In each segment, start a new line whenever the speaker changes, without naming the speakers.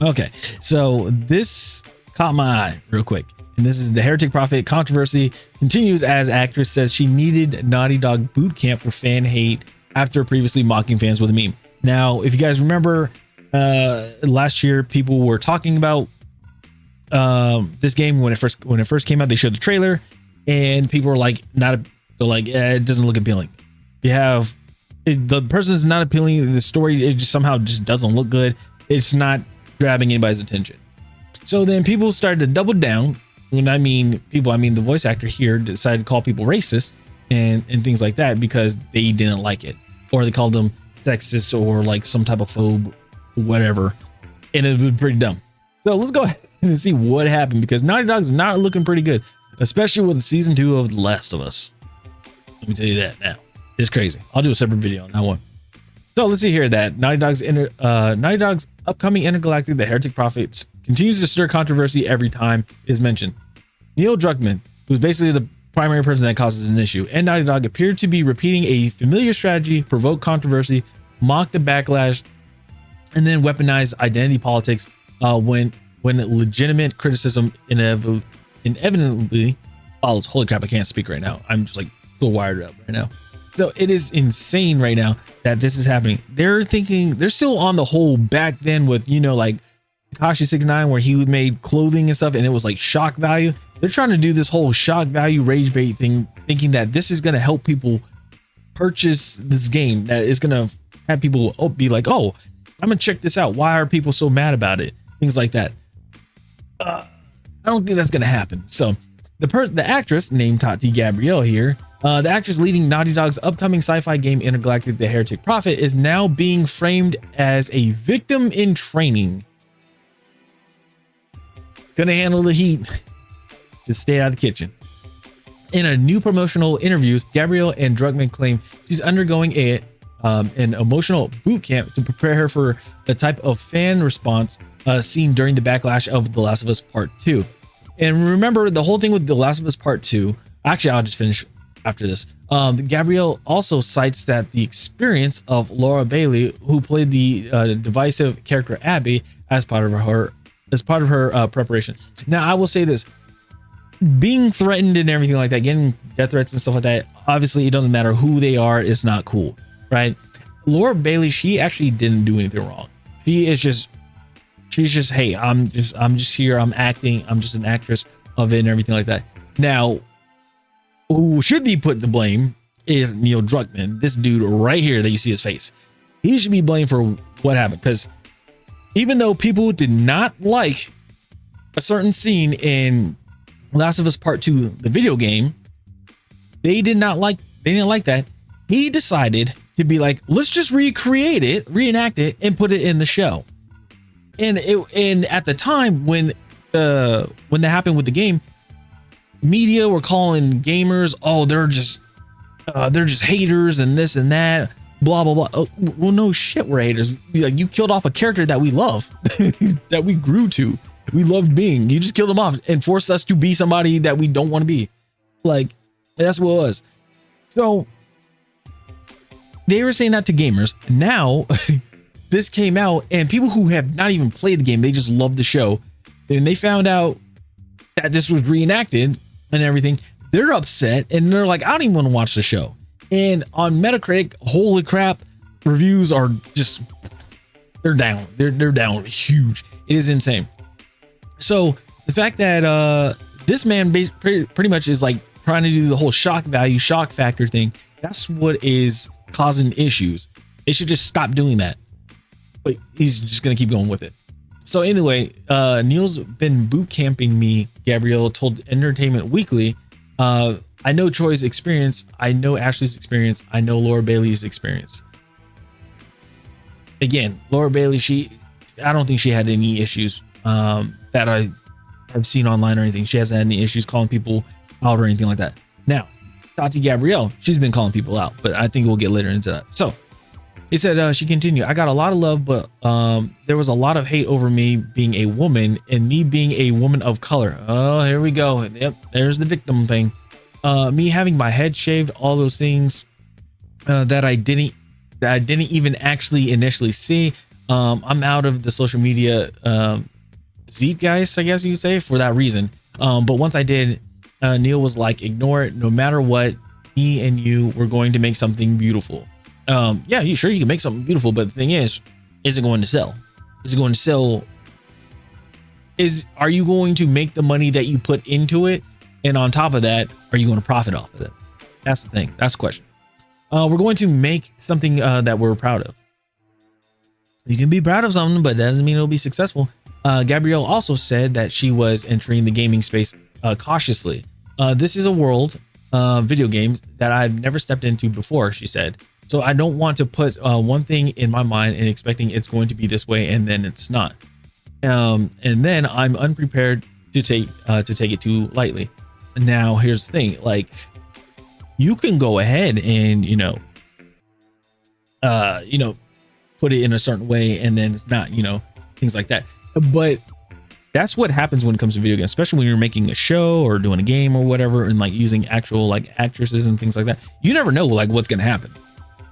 Okay, so this caught my eye real quick. And this is the Heretic Prophet controversy continues as actress says she needed Naughty Dog boot camp for fan hate after previously mocking fans with a meme. Now, if you guys remember, last year people were talking about this game when it first came out. They showed the trailer, and people were like, it doesn't look appealing. You have the person's not appealing. The story, it just somehow just doesn't look good. It's not grabbing anybody's attention. So then people started to double down. When I mean people, I mean the voice actor here decided to call people racist and things like that because they didn't like it, or they called them sexist or like some type of phobe, whatever. And it was pretty dumb. So let's go ahead and see what happened, because Naughty Dog's not looking pretty good, especially with season 2 of The Last of Us. Let me tell you that now. It's crazy. I'll do a separate video on that one. So let's see here that Naughty Dog's upcoming Intergalactic, The Heretic Prophet, continues to stir controversy every time it is mentioned. Neil Druckmann, who's basically the primary person that causes an issue, and Naughty Dog appeared to be repeating a familiar strategy, provoke controversy, mock the backlash, and then weaponize identity politics when legitimate criticism inevitably follows. Holy crap, I can't speak right now. I'm just like so wired up right now. So it is insane right now that this is happening. They're still on the whole back then with, like Tekashi 69, where he made clothing and stuff and it was like shock value. They're trying to do this whole shock value rage bait thing, thinking that this is going to help people purchase this game, that is going to have people be like, oh, I'm gonna check this out. Why are people so mad about it? Things like that. I don't think that's gonna happen. So the actress named Tati Gabrielle here, the actress leading Naughty Dog's upcoming sci-fi game Intergalactic, The Heretic Prophet, is now being framed as a victim in training. Gonna handle the heat. Just stay out of the kitchen. In a new promotional interviews, Gabrielle and Druckmann claim she's undergoing an emotional boot camp to prepare her for the type of fan response seen during the backlash of The Last of Us Part 2. And remember, the whole thing with The Last of Us Part 2, actually, I'll just finish after this. Gabrielle also cites that the experience of Laura Bailey, who played the divisive character Abby, as part of her preparation. Now, I will say this. Being threatened and everything like that, getting death threats and stuff like that, obviously it doesn't matter who they are, it's not cool, right? Laura Bailey, she actually didn't do anything wrong. She's just, hey, I'm just here, I'm acting, I'm just an actress of it and everything like that. Now, who should be put to blame is Neil Druckmann, this dude right here that you see his face. He should be blamed for what happened, because even though people did not like a certain scene in Last of Us Part 2, the video game, they didn't like that. He decided to be like, let's just recreate it, reenact it, and put it in the show. And at the time when that happened with the game, media were calling gamers, oh, they're just haters and this and that, blah blah blah. Oh, well, no shit, we're haters. Like, you killed off a character that we love, that we grew to. We loved being. You just killed them off and forced us to be somebody that we don't want to be. Like, that's what it was. So they were saying that to gamers. Now this came out, and people who have not even played the game, they just love the show, and they found out that this was reenacted and everything. They're upset, and they're like, I don't even want to watch the show. And on Metacritic, holy crap, reviews are just, they're down. They're down huge. It is insane. So the fact that this man pretty much is like trying to do the whole shock value, shock factor thing, that's what is causing issues. They should just stop doing that. But he's just going to keep going with it. So anyway, Neil's been boot camping me, Gabrielle told Entertainment Weekly. I know Troy's experience. I know Ashley's experience. I know Laura Bailey's experience. Again, Laura Bailey, I don't think she had any issues that I have seen online or anything. She hasn't had any issues calling people out or anything like that. Now, Tati Gabrielle, she's been calling people out, but I think we'll get later into that. So he said, she continued, I got a lot of love, but there was a lot of hate over me being a woman and me being a woman of color. Oh, here we go. Yep, there's the victim thing. Me having my head shaved, all those things that I didn't even actually initially see. I'm out of the social media zeitgeist, I guess you could say, for that reason. But once I did, Neil was like, ignore it. No matter what, me and you were going to make something beautiful. Yeah, you can make something beautiful, but the thing is it going to sell? Is it going to sell? Are you going to make the money that you put into it? And on top of that, are you going to profit off of it? That's the thing. That's the question. We're going to make something that we're proud of. You can be proud of something, but that doesn't mean it'll be successful. Gabrielle also said that she was entering the gaming space cautiously. This is a world, video games, that I've never stepped into before, she said. So I don't want to put one thing in my mind and expecting it's going to be this way, and then it's not. And then I'm unprepared to take it too lightly. Now, here's the thing, like, you can go ahead and, put it in a certain way and then it's not, things like that. But that's what happens when it comes to video games, especially when you're making a show or doing a game or whatever, and like using actual like actresses and things like that. You never know like what's going to happen.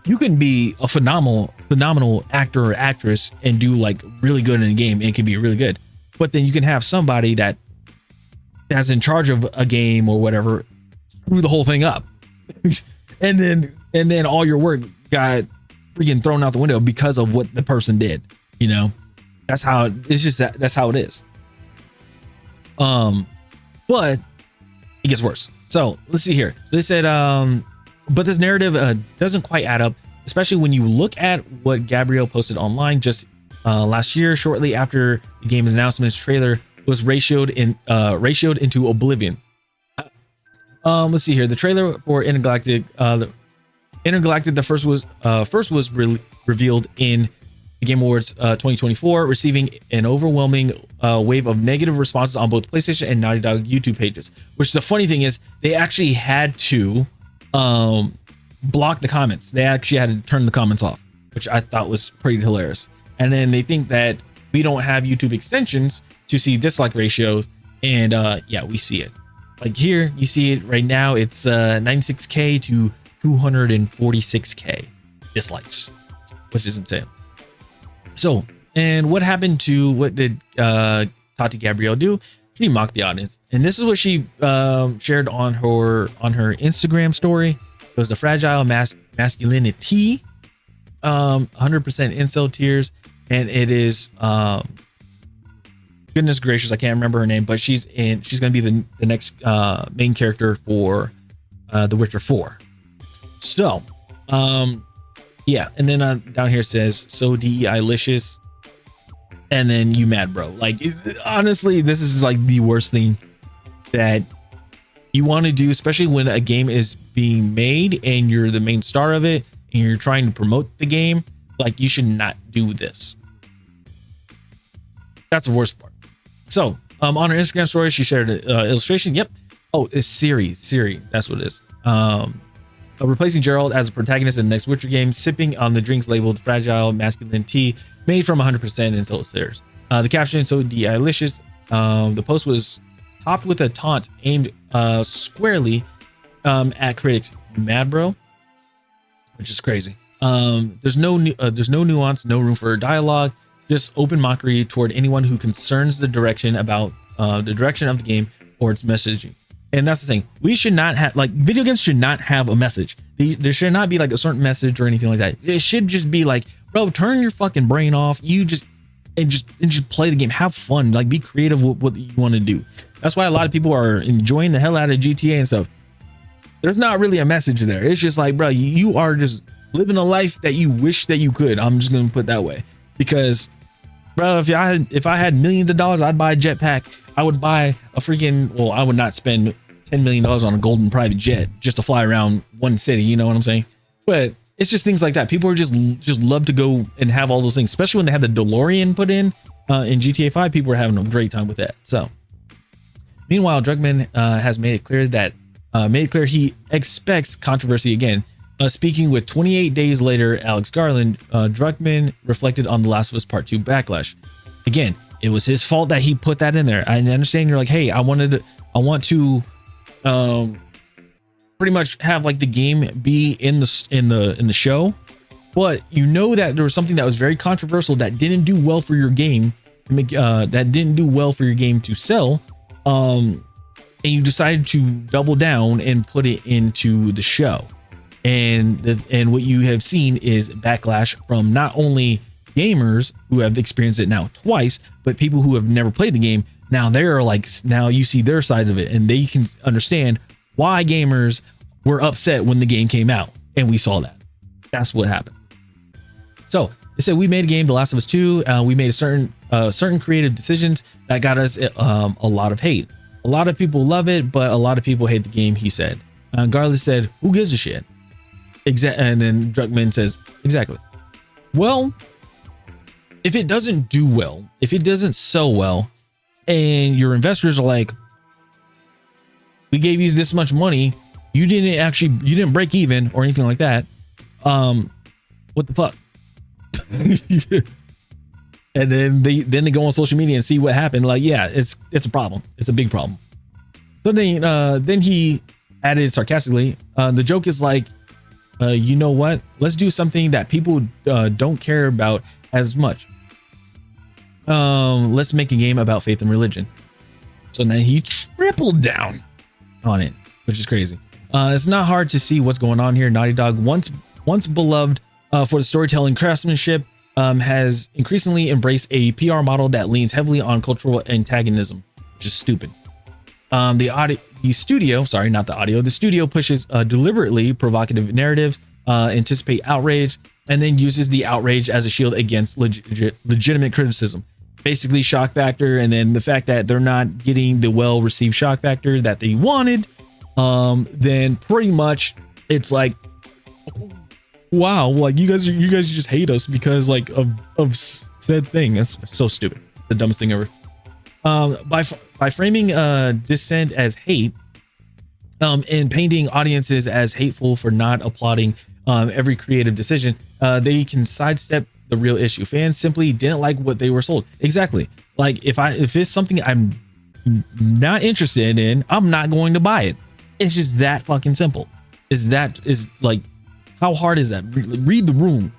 You can be a phenomenal actor or actress and do like really good in a game, and it can be really good. But then you can have somebody that's in charge of a game or whatever screw the whole thing up. and then all your work got freaking thrown out the window because of what the person did. That's how that's how it is. But it gets worse. So let's see here. So they said, but this narrative doesn't quite add up, especially when you look at what Gabrielle posted online just last year, shortly after the game's announcement. Trailer was ratioed into oblivion. Let's see here. The trailer for Intergalactic, the first was revealed in the Game Awards 2024, receiving an overwhelming wave of negative responses on both PlayStation and Naughty Dog YouTube pages. Which the funny thing is, they actually had to block the comments. They actually had to turn the comments off, which I thought was pretty hilarious. And then they think that we don't have YouTube extensions to see dislike ratios, and yeah, we see it. Like here, you see it right now. It's 96k to 246k dislikes, which is insane. So, and what did Tati Gabrielle do? She mocked the audience, and this is what she shared on her Instagram story. It was the fragile masculinity, 100% incel tears, and it is goodness gracious, I can't remember her name, but she's going to be the next main character for The Witcher 4. So, yeah, and then down here it says, so DEI-licious, and then you mad, bro. Like, honestly, this is like the worst thing that you want to do, especially when a game is being made and you're the main star of it and you're trying to promote the game. Like, you should not do this. That's the worst part. So, on her Instagram story, she shared an illustration. Yep. Oh, it's Siri. That's what it is. Replacing Gerald as a protagonist in the next Witcher game, sipping on the drinks labeled fragile masculine tea made from 100% insult tears. The caption, so DEI-licious. The post was topped with a taunt aimed squarely at critics. You mad, bro? Which is crazy. There's no nuance, no room for dialogue, just open mockery toward anyone who concerns the direction of the game or its messaging. And that's the thing. We should not have, like, video games should not have a message. There should not be like a certain message or anything like that. It should just be like, bro, turn your fucking brain off. You just play the game. Have fun. Like, be creative with what you want to do. That's why a lot of people are enjoying the hell out of GTA and stuff. There's not really a message there. It's just like, bro, you are just living a life that you wish that you could. I'm just gonna put it that way, because, bro, if I had millions of dollars, I'd buy a jetpack. I would buy a freaking, well, I would not spend $10 million on a golden private jet just to fly around one city. You know what I'm saying? But it's just things like that. People are just love to go and have all those things, especially when they have the DeLorean put in GTA 5. People are having a great time with that. So, meanwhile, Druckmann has made it clear he expects controversy again. Speaking with 28 Days Later, Alex Garland, Druckmann reflected on The Last of Us Part 2 backlash. Again, it was his fault that he put that in there. I understand you're like, hey, I want to pretty much have like the game be in the show, but you know that there was something that was very controversial that didn't do well for your game to make that didn't do well for your game to sell, and you decided to double down and put it into the show. And what you have seen is backlash from not only gamers who have experienced it now twice, but people who have never played the game. Now they're like, now you see their sides of it, and they can understand why gamers were upset when the game came out. And we saw that. That's what happened. So they said, we made a game, The Last of Us 2. We made certain creative decisions that got us a lot of hate. A lot of people love it, but a lot of people hate the game, he said. Garland said, who gives a shit? And then Druckmann says, exactly. Well, if it doesn't do well, if it doesn't sell well, and your investors are like, we gave you this much money, you didn't break even or anything like that. What the fuck? And then they go on social media and see what happened. Like, yeah, it's a problem. It's a big problem. So then he added sarcastically, the joke is like, you know what? Let's do something that people don't care about as much. Let's make a game about faith and religion. So now he tripled down on it, which is crazy. It's not hard to see what's going on here. Naughty Dog, once beloved for the storytelling craftsmanship, has increasingly embraced a PR model that leans heavily on cultural antagonism, which is stupid. The studio pushes deliberately provocative narratives, anticipate outrage, and then uses the outrage as a shield against legitimate criticism. Basically shock factor, and then the fact that they're not getting the well-received shock factor that they wanted, then pretty much it's like, wow, like you guys just hate us because like of said thing. That's so stupid. The dumbest thing ever. By framing dissent as hate, and painting audiences as hateful for not applauding every creative decision, they can sidestep the real issue. Fans simply didn't like what they were sold. Exactly. Like if it's something I'm not interested in, I'm not going to buy it. It's just that fucking simple. Is like, how hard is that? Read the room.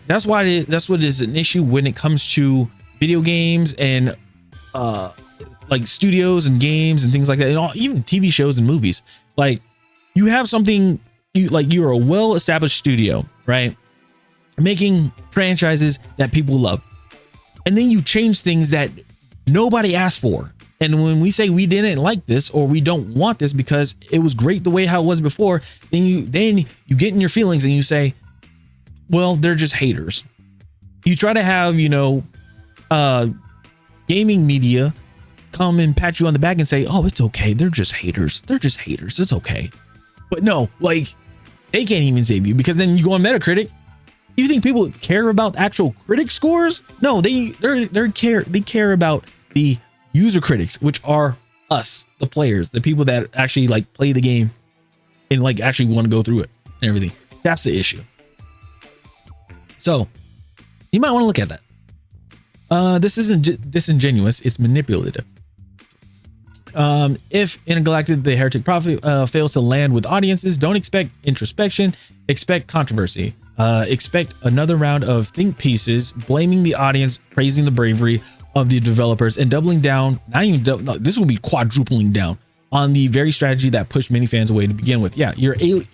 That's what is an issue when it comes to video games and like studios and games and things like that, and all, even TV shows and movies. Like, you have something, you're a well-established studio, right, making franchises that people love, and then you change things that nobody asked for. And when we say we didn't like this or we don't want this because it was great the way how it was before, then you get in your feelings and you say, well, they're just haters. You try to have, gaming media come and pat you on the back and say, oh, it's okay, they're just haters, it's okay. But no, like, they can't even save you, because then you go on Metacritic. You think people care about actual critic scores? No, they care about the user critics, which are us, the players, the people that actually like play the game and like actually want to go through it and everything. That's the issue. So you might want to look at that. This isn't disingenuous, it's manipulative. If Intergalactic the Heretic Prophet fails to land with audiences, don't expect introspection, expect controversy. Expect another round of think pieces blaming the audience, praising the bravery of the developers, and doubling down, this will be quadrupling down on the very strategy that pushed many fans away to begin with. Yeah,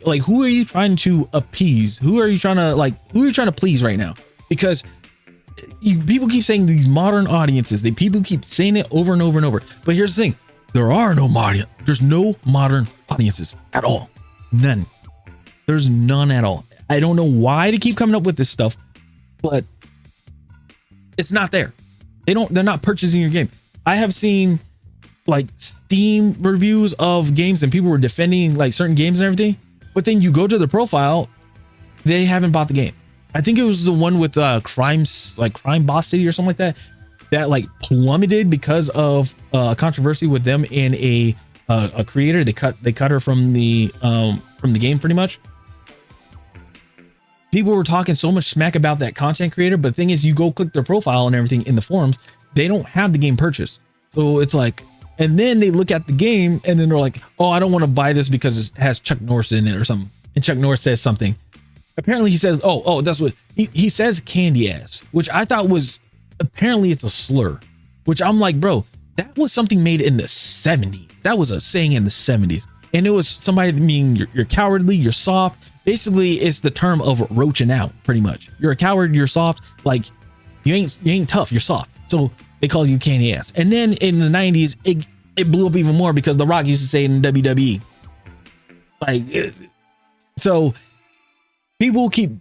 like, who are you trying to appease? Who are you trying to please right now? Because people keep saying these modern audiences, people keep saying it over and over and over. But here's the thing, there's no modern audiences at all. None. There's none at all. I don't know why they keep coming up with this stuff, but it's not there. They're not purchasing your game. I have seen like Steam reviews of games and people were defending like certain games and everything, but then you go to the profile, they haven't bought the game. I think it was the one with Crime Boss City or something like that like plummeted because of controversy with them and a creator. They cut her from the game pretty much. People were talking so much smack about that content creator, but the thing is, you go click their profile and everything in the forums, they don't have the game purchased. So it's like, and then they look at the game and then they're like, oh, I don't want to buy this because it has Chuck Norris in it or something. And Chuck Norris says something. apparently he says, oh, that's what he says, candy ass, which I thought was, apparently it's a slur, which I'm like, bro, that was something made in the 70s. That was a saying in the 70s. And it was somebody meaning you're cowardly, you're soft. Basically, it's the term of roaching out, pretty much. You're a coward, you're soft, like you ain't tough, you're soft. So they call you candy ass. And then in the 90s, it blew up even more because The Rock used to say it in WWE. So people keep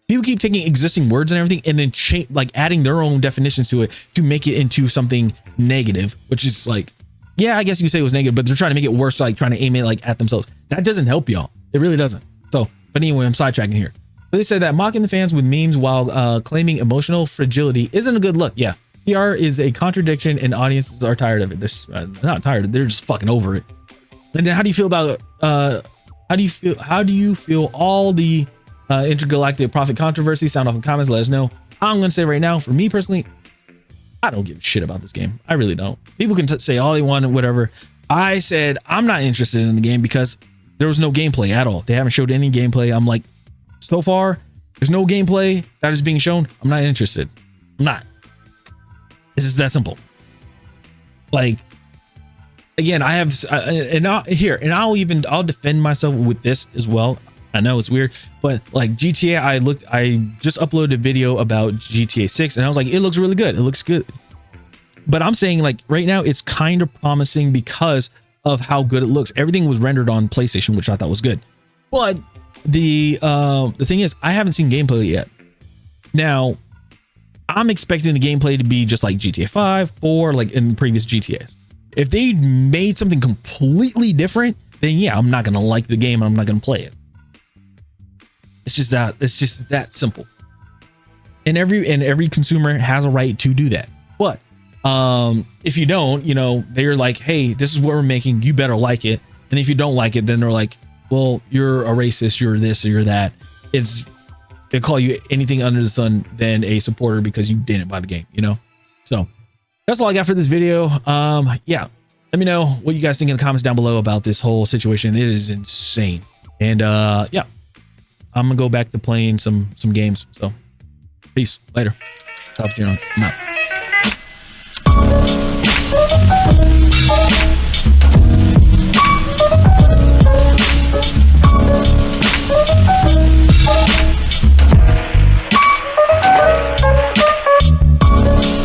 taking existing words and everything and then like adding their own definitions to it to make it into something negative, which is like, yeah, I guess you could say it was negative, but they're trying to make it worse, like trying to aim it like at themselves. That doesn't help y'all. It really doesn't. So, but anyway, I'm sidetracking here. So they said that mocking the fans with memes while claiming emotional fragility isn't a good look. Yeah, PR is a contradiction and audiences are tired of it. They're not tired. They're just fucking over it. And then how do you feel about how do you feel all the intergalactic profit controversy? Sound off in comments, let us know. I'm gonna say right now, for me personally, I don't give a shit about this game. I really don't. People can say all they want and whatever. I said I'm not interested in the game because there was no gameplay at all. They haven't showed any gameplay. I'm like, so far there's no gameplay that is being shown. I'm not interested. I'm not. It's just that simple. Like, again, I have I'll defend myself with this as well. I know it's weird, but like GTA, I just uploaded a video about GTA 6 and I was like, it looks really good. It looks good. But I'm saying like right now it's kind of promising because of how good it looks. Everything was rendered on PlayStation, which I thought was good. But the thing is, I haven't seen gameplay yet. Now, I'm expecting the gameplay to be just like GTA 5 or like in previous GTAs. If they made something completely different, then yeah, I'm not gonna like the game and I'm not gonna play it. It's just that simple. And every consumer has a right to do that. But if you don't, you know, they're like, hey, this is what we're making, you better like it. And if you don't like it, then they're like, well, you're a racist, you're this or you're that. They call you anything under the sun than a supporter because you didn't buy the game, you know? So that's all I got for this video. Yeah, let me know what you guys think in the comments down below about this whole situation. It is insane. And yeah, I'm gonna go back to playing some games. So peace, later. Top 0. I'm out.